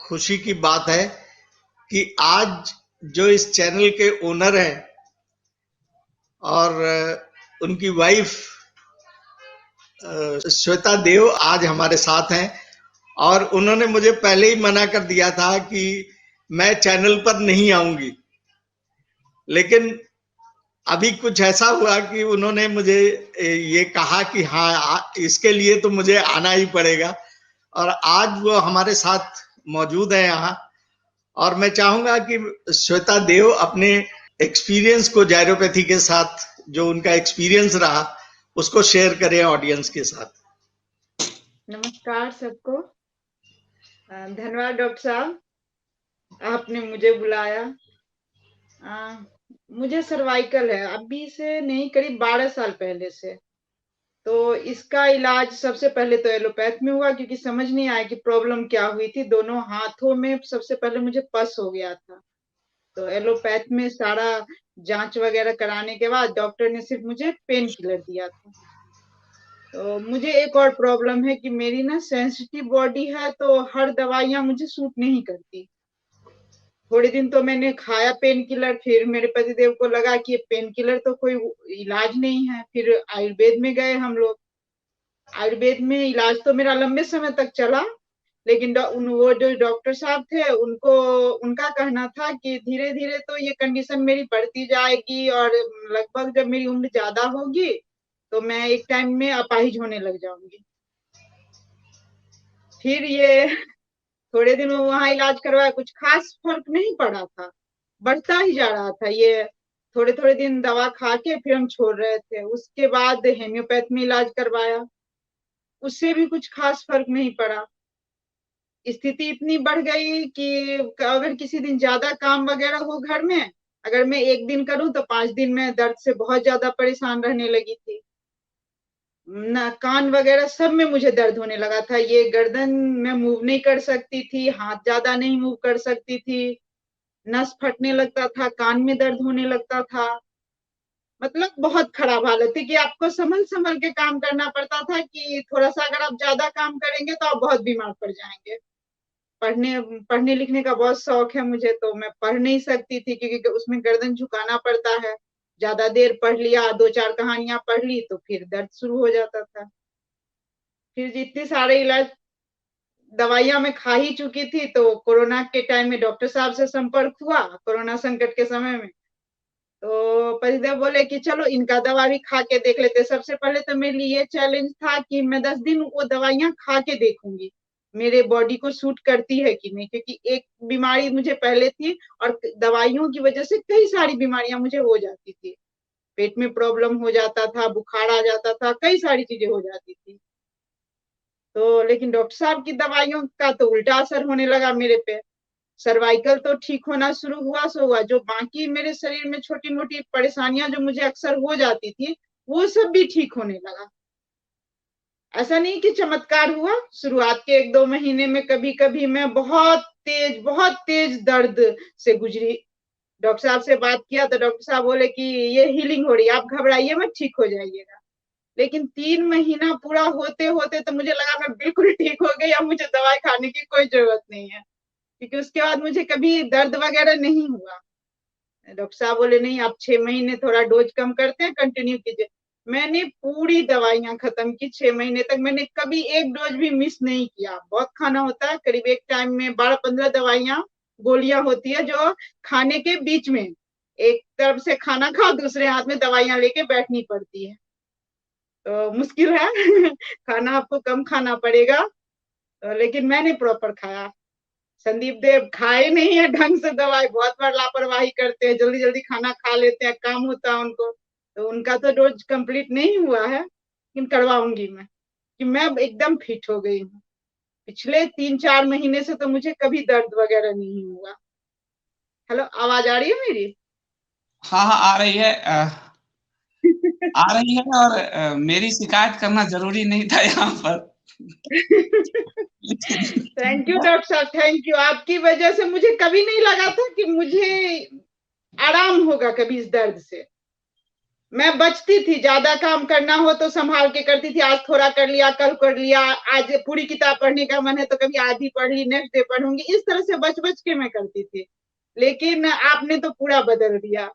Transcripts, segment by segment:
खुशी की बात है कि आज जो इस चैनल के ओनर हैं और उनकी वाइफ श्वेता देव आज हमारे साथ हैं, और उन्होंने मुझे पहले ही मना कर दिया था कि मैं चैनल पर नहीं आऊंगी, लेकिन अभी कुछ ऐसा हुआ कि उन्होंने मुझे ये कहा कि हाँ, इसके लिए तो मुझे आना ही पड़ेगा, और आज वो हमारे साथ मौजूद है यहाँ। और मैं चाहूंगा कि श्वेता देव अपने एक्सपीरियंस को जायरोपैथी के साथ, जो उनका एक्सपीरियंस रहा, उसको शेयर करें ऑडियंस के साथ। नमस्कार सबको। धन्यवाद डॉक्टर साहब, आपने मुझे बुलाया। मुझे सर्वाइकल है, अभी से नहीं, करीब 12 साल पहले से। तो इसका इलाज सबसे पहले तो एलोपैथ में हुआ, क्योंकि समझ नहीं आया कि प्रॉब्लम क्या हुई थी। दोनों हाथों में सबसे पहले मुझे पस हो गया था। तो एलोपैथ में सारा जांच वगैरह कराने के बाद डॉक्टर ने सिर्फ मुझे पेन किलर दिया था। तो मुझे एक और प्रॉब्लम है कि मेरी ना सेंसिटिव बॉडी है, तो हर दवाइयां मुझे सूट नहीं करती। थोड़े दिन तो मैंने खाया पेन किलर, फिर मेरे पतिदेव को लगा कि ये पेन किलर तो कोई इलाज नहीं है। फिर आयुर्वेद में गए हम लोग। आयुर्वेद में इलाज तो मेरा लंबे समय तक चला, लेकिन वो जो डॉक्टर साहब थे, उनका कहना था कि धीरे धीरे तो ये कंडीशन मेरी बढ़ती जाएगी, और लगभग जब मेरी उम्र ज्यादा होगी तो मैं एक टाइम में अपाहिज होने लग जाऊंगी। फिर ये थोड़े दिन वहां इलाज करवाया, कुछ खास फर्क नहीं पड़ा था, बढ़ता ही जा रहा था। ये थोड़े थोड़े दिन दवा खा के फिर हम छोड़ रहे थे। उसके बाद हेम्योपैथ में इलाज करवाया, उससे भी कुछ खास फर्क नहीं पड़ा। स्थिति इतनी बढ़ गई कि अगर किसी दिन ज्यादा काम वगैरह हो घर में, अगर मैं एक दिन करूं तो 5 दिन में दर्द से बहुत ज्यादा परेशान रहने लगी थी। ना कान वगैरह सब में मुझे दर्द होने लगा था। ये गर्दन में मूव नहीं कर सकती थी, हाथ ज्यादा नहीं मूव कर सकती थी, नस फटने लगता था, कान में दर्द होने लगता था। मतलब बहुत खराब हालत थी कि आपको संभल संभल के काम करना पड़ता था, कि थोड़ा सा अगर आप ज्यादा काम करेंगे तो आप बहुत बीमार पड़ जाएंगे। पढ़ने पढ़ने लिखने का बहुत शौक है मुझे, तो मैं पढ़ नहीं सकती थी, क्योंकि उसमें गर्दन झुकाना पड़ता है। ज्यादा देर पढ़ लिया, 2-4 कहानियां पढ़ ली तो फिर दर्द शुरू हो जाता था। फिर जितने सारे इलाज दवाइयां मैं खा ही चुकी थी, तो कोरोना के टाइम में डॉक्टर साहब से संपर्क हुआ, कोरोना संकट के समय में। तो पतिदेव बोले कि चलो इनका दवा भी खा के देख लेते। सबसे पहले तो मेरे लिए ये चैलेंज था कि मैं 10 दिन वो दवाइयां खा के देखूंगी मेरे बॉडी को सूट करती है कि नहीं, क्योंकि एक बीमारी मुझे पहले थी और दवाइयों की वजह से कई सारी बीमारियां मुझे हो जाती थी। पेट में प्रॉब्लम हो जाता था, बुखार आ जाता था, कई सारी चीजें हो जाती थी। तो लेकिन डॉक्टर साहब की दवाइयों का तो उल्टा असर होने लगा मेरे पे। सर्वाइकल तो ठीक होना शुरू हुआ सो हुआ, जो बाकी मेरे शरीर में छोटी मोटी परेशानियां जो मुझे अक्सर हो जाती थी, वो सब भी ठीक होने लगा। ऐसा नहीं कि चमत्कार हुआ, शुरुआत के 1-2 महीने में कभी कभी मैं बहुत तेज दर्द से गुजरी। डॉक्टर साहब से बात किया तो डॉक्टर साहब बोले कि ये हीलिंग हो रही है, आप घबराइए मत, ठीक हो जाइएगा। लेकिन 3 महीना पूरा होते होते तो मुझे लगा मैं बिल्कुल ठीक हो गई, अब मुझे दवाई खाने की कोई जरूरत नहीं है, क्योंकि उसके बाद मुझे कभी दर्द वगैरह नहीं हुआ। डॉक्टर साहब बोले नहीं, आप 6 महीने थोड़ा डोज कम करते हैं, कंटिन्यू कीजिए। मैंने पूरी दवाइयां खत्म की 6 महीने तक, मैंने कभी एक डोज भी मिस नहीं किया। बहुत खाना होता है, करीब एक टाइम में 12-15 दवाइयां, गोलियां होती है जो खाने के बीच में एक तरफ से खाना खाओ, दूसरे हाथ में दवाइयां लेके बैठनी पड़ती है। तो मुश्किल है खाना आपको कम खाना पड़ेगा। लेकिन मैंने प्रॉपर खाया। संदीप देव खाए नहीं है ढंग से दवाई, बहुत बार लापरवाही करते हैं, जल्दी जल्दी खाना खा लेते हैं, काम होता है उनको, तो उनका तो डोज कंप्लीट नहीं हुआ है, लेकिन करवाऊंगी मैं, कि मैं एकदम फिट हो गई हूँ। पिछले 3-4 महीने से तो मुझे कभी दर्द वगैरह नहीं हुआ। हेलो, आवाज आ रही है मेरी? हाँ हाँ, आ रही है। आ रही है, और मेरी शिकायत करना जरूरी नहीं था यहाँ पर। थैंक यू डॉक्टर साहब, थैंक यू। आपकी वजह से मुझे कभी नहीं लगा था कि मुझे आराम होगा कभी इस दर्द से। मैं बचती थी, ज्यादा काम करना हो तो संभाल के करती थी, आज थोड़ा कर लिया, कल कर लिया, आज पूरी किताब पढ़ने का मन है तो कभी आधी पढ़ ली, नेक्स्ट डे पढ़ूंगी, इस तरह से बच बच के मैं करती थी। लेकिन आपने तो पूरा बदल दिया।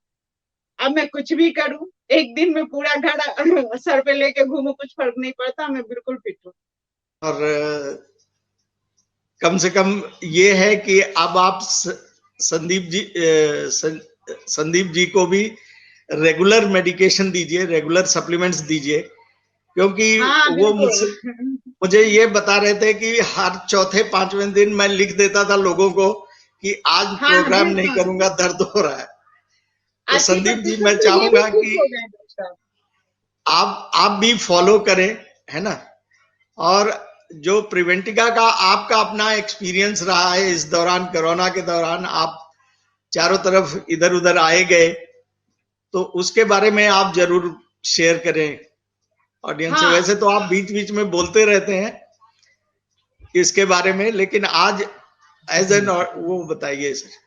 अब मैं कुछ भी करूं, एक दिन में पूरा घर सर पे लेके घूमू, कुछ फर्क नहीं पड़ता, मैं बिल्कुल फिट हूँ। और कम से कम ये है कि अब आप संदीप जी को भी रेगुलर मेडिकेशन दीजिए, रेगुलर सप्लीमेंट्स दीजिए, क्योंकि हाँ, वो मुझे ये बता रहे थे कि हर चौथे पांचवें दिन मैं लिख देता था लोगों को कि आज प्रोग्राम नहीं करूंगा, दर्द हो रहा है। तो संदीप जी, मैं चाहूंगा कि आप भी फॉलो करें, है ना। और जो प्रिवेंटिका का आपका अपना एक्सपीरियंस रहा है इस दौरान, कोरोना के दौरान आप चारों तरफ इधर उधर आए गए, तो उसके बारे में आप जरूर शेयर करें ऑडियंस से। वैसे तो आप बीच बीच में बोलते रहते हैं इसके बारे में, लेकिन आज एज एन वो बताइए सर।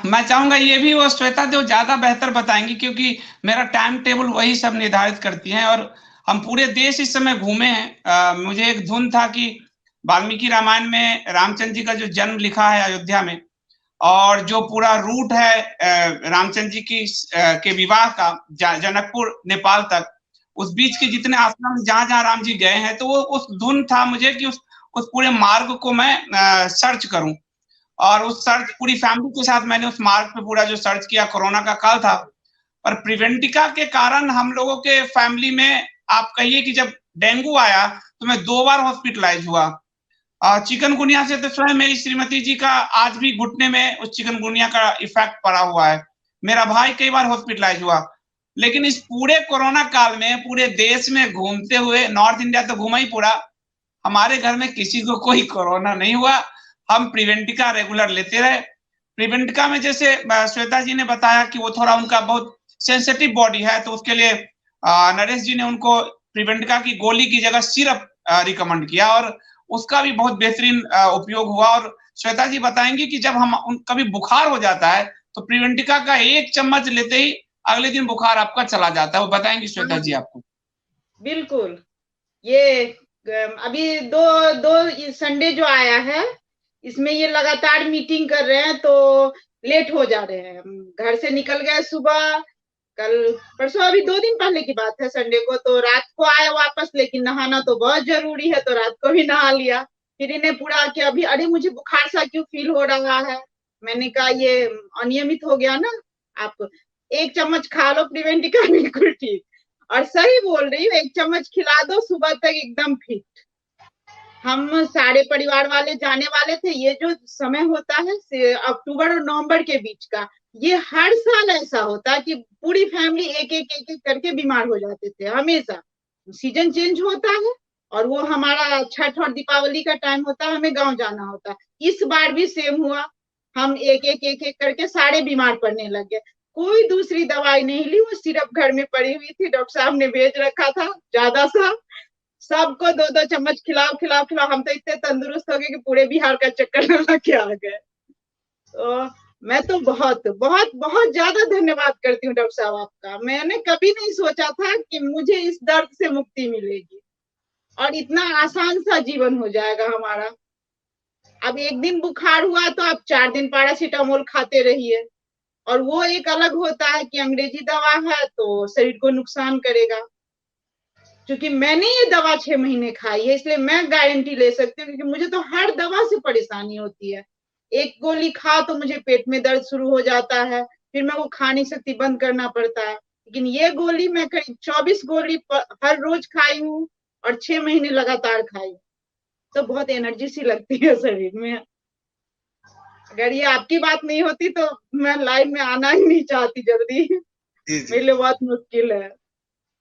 मैं चाहूंगा ये भी वो श्वेता जो ज्यादा बेहतर बताएंगी, क्योंकि मेरा टाइम टेबल वही सब निर्धारित करती हैं और हम पूरे देश इस समय घूमे हैं। मुझे एक धुन था कि वाल्मीकि रामायण में रामचंद्र जी का जो जन्म लिखा है अयोध्या में, और जो पूरा रूट है रामचंद्र जी की के विवाह का जनकपुर नेपाल तक, उस बीच के जितने आश्रम जहां जहां राम जी गए हैं, तो वो उस धुन था मुझे कि उस पूरे मार्ग को मैं सर्च करूं। और उस सर्च पूरी फैमिली के साथ मैंने उस मार्ग पे पूरा जो सर्च किया, कोरोना का काल था, और प्रिवेंटिका के कारण हम लोगों के फैमिली में आप कहिए कि जब डेंगू आया तो मैं 2 बार हॉस्पिटलाइज हुआ। चिकनगुनिया से तो स्वयं मेरी श्रीमती जी का आज भी घुटने में उस चिकनगुनिया का इफेक्ट पड़ा हुआ है। मेरा भाई कई बार हॉस्पिटलाइज हुआ। लेकिन इस पूरे कोरोना काल में पूरे देश में घूमते हुए, नॉर्थ इंडिया तो घूमा ही पूरा, हमारे घर में किसी को कोई कोरोना नहीं हुआ। हम प्रिवेंटिका रेगुलर लेते रहे। प्रिवेंटिका में जैसे श्वेता जी ने बताया कि वो थोड़ा उनका बहुत सेंसिटिव बॉडी है, तो उसके लिए नरेश जी ने उनको प्रिवेंटिका की गोली की जगह सिरप रिकमेंड किया, और उसका भी बहुत बेहतरीन उपयोग हुआ। और श्वेता जी बताएंगी कि जब हम कभी बुखार हो जाता है तो प्रिवेंटिका का 1 चम्मच लेते ही अगले दिन बुखार आपका चला जाता है। वो बताएंगी श्वेता जी आपको। बिल्कुल। ये अभी दो संडे जो आया है, इसमें ये लगातार मीटिंग कर रहे हैं, तो लेट हो जा रहे हैं। घर से निकल गए सुबह, कल परसों, अभी 2 दिन पहले की बात है, संडे को, तो रात को आए वापस, लेकिन नहाना तो बहुत जरूरी है, तो रात को भी नहा लिया। फिर इन्हें पूरा कि अभी अरे मुझे बुखार सा क्यों फील हो रहा है। मैंने कहा ये अनियमित हो गया ना, आप 1 चम्मच खा लो प्रिवेंटिका, बिल्कुल ठीक। और सही बोल रही हूँ, 1 चम्मच खिला दो, सुबह तक एकदम फिट। हम सारे परिवार वाले जाने वाले थे। ये जो समय होता है अक्टूबर और नवंबर के बीच का, ये हर साल ऐसा होता है कि पूरी फैमिली एक एक करके बीमार हो जाते थे। हमेशा सीजन चेंज होता है, और वो हमारा छठ और दीपावली का टाइम होता है, हमें गांव जाना होता है। इस बार भी सेम हुआ, हम एक एक करके सारे बीमार पड़ने लगे। कोई दूसरी दवाई नहीं ली, वो सिर्फ घर में पड़ी हुई थी, डॉक्टर साहब ने भेज रखा था ज्यादा सा, सबको 2-2 चम्मच खिलाओ खिलाओ खिलाओ। हम तो इतने तंदुरुस्त हो गए कि पूरे बिहार का चक्कर लगा के आ गए। तो मैं तो बहुत बहुत बहुत ज्यादा धन्यवाद करती हूँ डॉक्टर साहब आपका। मैंने कभी नहीं सोचा था कि मुझे इस दर्द से मुक्ति मिलेगी और इतना आसान सा जीवन हो जाएगा हमारा। अब एक दिन बुखार हुआ तो आप 4 दिन पैरासीटामोल खाते रहिए, और वो एक अलग होता है कि अंग्रेजी दवा है तो शरीर को नुकसान करेगा। क्योंकि मैंने ये दवा 6 महीने खाई है, इसलिए मैं गारंटी ले सकती हूँ, क्योंकि मुझे तो हर दवा से परेशानी होती है। एक गोली खाओ तो मुझे पेट में दर्द शुरू हो जाता है, फिर मैं वो खा नहीं सकती, बंद करना पड़ता है। लेकिन ये गोली मैं करीब 24 गोली हर रोज खाई हूँ, और 6 महीने लगातार खाई, तो बहुत एनर्जी सी लगती है शरीर में। अगर ये आपकी बात नहीं होती तो मैं लाइन में आना ही नहीं चाहती जल्दी। मेरे लिए बहुत मुश्किल है।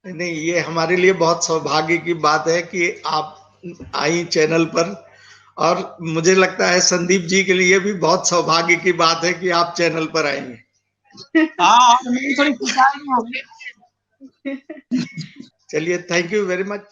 नहीं, ये हमारे लिए बहुत सौभाग्य की बात है कि आप आई चैनल पर, और मुझे लगता है संदीप जी के लिए भी बहुत सौभाग्य की बात है कि आप चैनल पर आएंगे। हाँ, थोड़ी चलिए, थैंक यू वेरी मच।